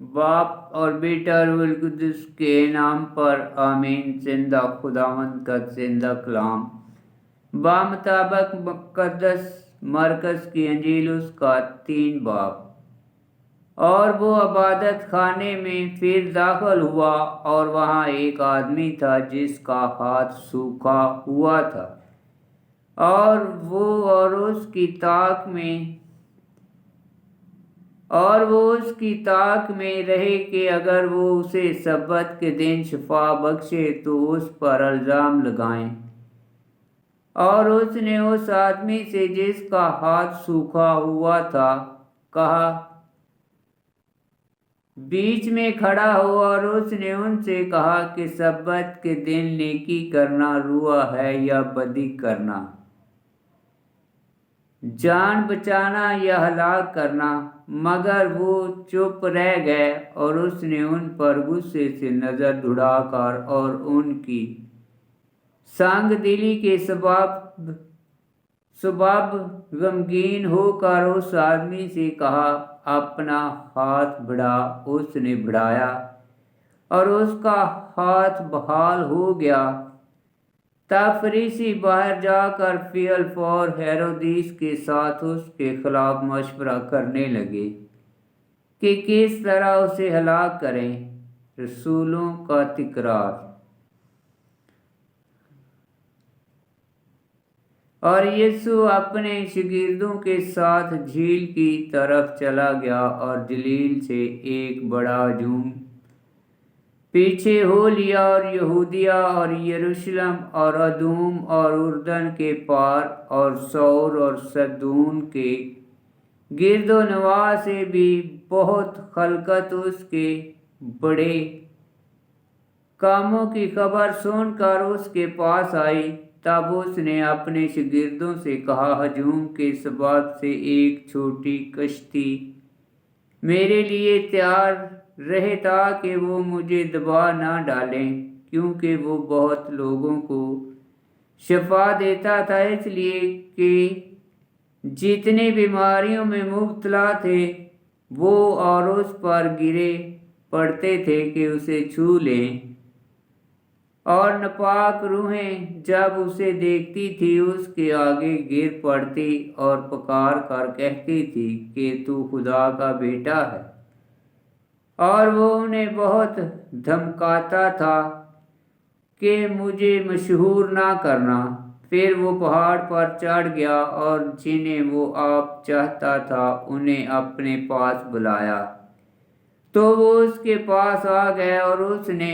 बाप और बेटा और रूहुल कुद्दुस के नाम पर आमीन। जिंदा खुदावंद का जिंदा कलाम बामुताबिक मुक़द्दस मरकज़ की अंजील उसका 3 बाब। और वो इबादत खाने में फिर दाखिल हुआ और वहाँ एक आदमी था जिसका हाथ सूखा हुआ था और वो उसकी ताक में रहे कि अगर वो उसे सब्बत के दिन शिफा बख्शे तो उस पर इल्ज़ाम लगाएं। और उसने उस आदमी से जिसका हाथ सूखा हुआ था कहा, बीच में खड़ा हो। और उसने उनसे कहा कि सब्बत के दिन नेकी करना रुआ है या बदी करना, जान बचाना या हलाक करना। मगर वो चुप रह गए और उसने उन पर गुस्से से नज़र दौड़ाकर और उनकी संग दिली के सबब गमगीन होकर उस आदमी से कहा, अपना हाथ बढ़ा। उसने बढ़ाया और उसका हाथ बहाल हो गया। तब फरीसी बाहर जाकर फ़िलौल हेरोदिस के साथ उसके खिलाफ मशवरा करने लगे कि किस तरह उसे हलाक करें। रसूलों का तिकरार। और यीशु अपने शागिर्दों के साथ झील की तरफ चला गया और जलील से एक बड़ा हजूम पीछे हो लिया और यहूदिया और यरूशलेम और अदूम और उर्दन के पार और सौर और सदून के गिरदो नवा से भी बहुत खलकत उसके बड़े कामों की खबर सुनकर उसके पास आई। तब उसने अपने शागिर्दों से कहा, हजूम के सबब से एक छोटी कश्ती मेरे लिए तैयार रहे ताकि वो मुझे दबा ना डालें, क्योंकि वो बहुत लोगों को शिफा देता था, इसलिए कि जितने बीमारियों में मुब्तला थे वो और उस पर गिरे पड़ते थे कि उसे छू लें। और नापाक रूहें जब उसे देखती थी उसके आगे गिर पड़ती और पुकार कर कहती थी कि तू खुदा का बेटा है। और वो उन्हें बहुत धमकाता था कि मुझे मशहूर ना करना। फिर वो पहाड़ पर चढ़ गया और जिन्हें वो आप चाहता था उन्हें अपने पास बुलाया। तो वो उसके पास आ गए और उसने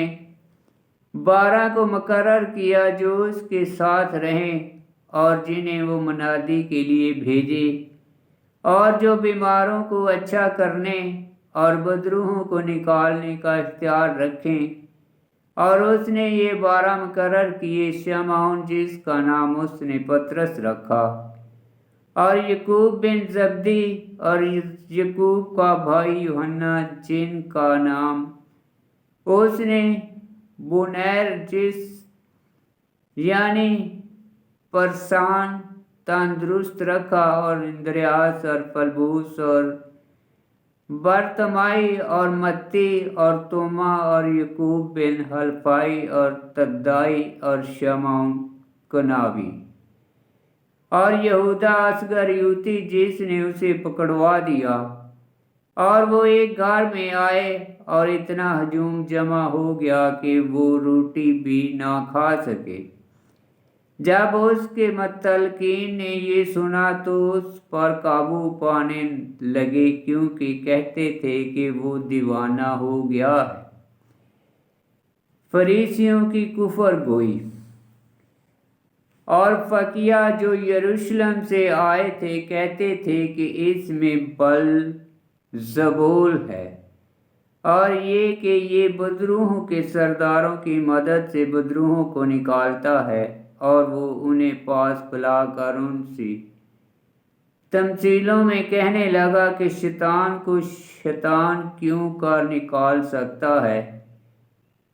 12 को मुकर्रर किया जो उसके साथ रहें और जिन्हें वो मुनादी के लिए भेजे और जो बीमारों को अच्छा करने और बदरूहों को निकालने का इख्तियार रखें। और उसने ये 12 मुकर्रर किए, शमौन जिसका नाम उसने पतरस रखा, और यकूब बिन जब्दी और यकूब का भाई यूहन्ना जिनका नाम उसने बुनैर यानी परसान तंदुरुस्त रखा, और इंद्रियास और फलबूस और बरतमाई और मत्ती और तोमा और यकूब बिन हल्फाई और तद्दाई और शमौन कनावी और यहूदा असगर यूती जिसने उसे पकड़वा दिया। और वो एक घर में आए और इतना हजूम जमा हो गया कि वो रोटी भी ना खा सके। जब उसके मुतल्लिकीन ने ये सुना तो उस पर काबू पाने लगे, क्योंकि कहते थे कि वो दीवाना हो गया है। फरीसियों की कुफर गोई। और फकीहा जो यरूशलेम से आए थे कहते थे कि इसमें बल ज़बूल है, और ये कि ये बदरूहों के सरदारों की मदद से बदरूहों को निकालता है। और वो उन्हें पास बुलाकर उनसे तमसीलों में कहने लगा कि शैतान को शैतान क्यों कर निकाल सकता है,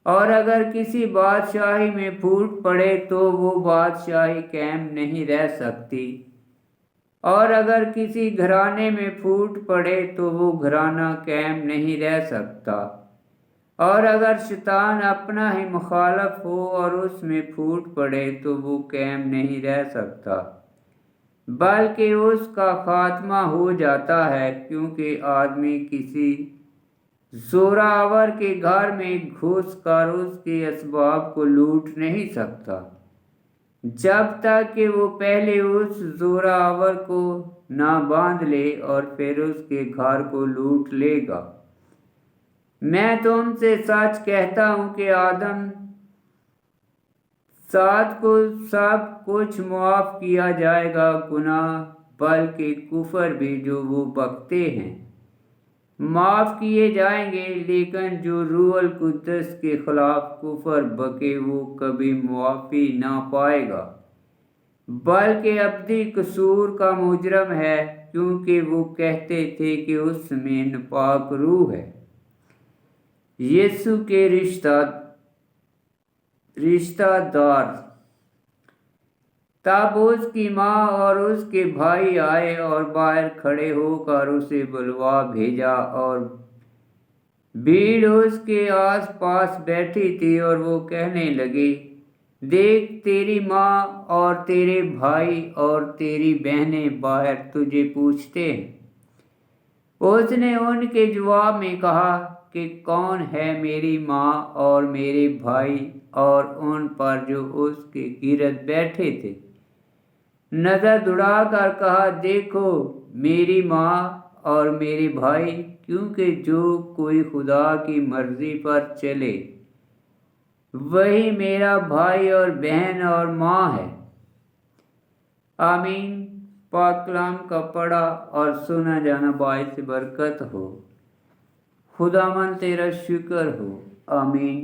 और अगर किसी बादशाही में फूट पड़े तो वो बादशाही कायम नहीं रह सकती। اور اگر کسی گھرانے میں پھوٹ پڑے تو وہ گھرانہ قائم نہیں رہ سکتا، اور اگر شیطان اپنا ہی مخالف ہو اور اس میں پھوٹ پڑے تو وہ قائم نہیں رہ سکتا، بلکہ اس کا خاتمہ ہو جاتا ہے، کیونکہ آدمی کسی زوراور کے گھر میں گھس کر اس کے اسباب کو لوٹ نہیں سکتا جب تک کہ وہ پہلے اس زوراور کو نہ باندھ لے اور پھر اس کے گھر کو لوٹ لے گا۔ میں تم سے سچ کہتا ہوں کہ آدم سات کو سب کچھ معاف کیا جائے گا، گناہ بلکہ کفر بھی جو وہ بکتے ہیں معاف کیے جائیں گے، لیکن جو روح القدس کے خلاف کفر بکے وہ کبھی معافی نہ پائے گا، بلکہ ابدی قصور کا مجرم ہے، کیونکہ وہ کہتے تھے کہ اس میں ناپاک روح ہے۔ یسوع کے رشتہ دار۔ تب اس کی ماں اور اس کے بھائی آئے اور باہر کھڑے ہو کر اسے بلوا بھیجا، اور بھیڑ اس کے آس پاس بیٹھی تھی، اور وہ کہنے لگے، دیکھ تیری ماں اور تیرے بھائی اور تیری بہنیں باہر تجھے پوچھتے ہیں۔ اس نے ان کے جواب میں کہا کہ کون ہے میری ماں اور میرے بھائی؟ اور ان پر جو اس کے گرد بیٹھے تھے نظر دوڑا کر کہا، دیکھو میری ماں اور میرے بھائی، کیونکہ جو کوئی خدا کی مرضی پر چلے وہی میرا بھائی اور بہن اور ماں ہے۔ آمین۔ پاک کلام کا پڑھا اور سنا جانا باعث برکت ہو۔ خداوند تیرا شکر ہو۔ آمین۔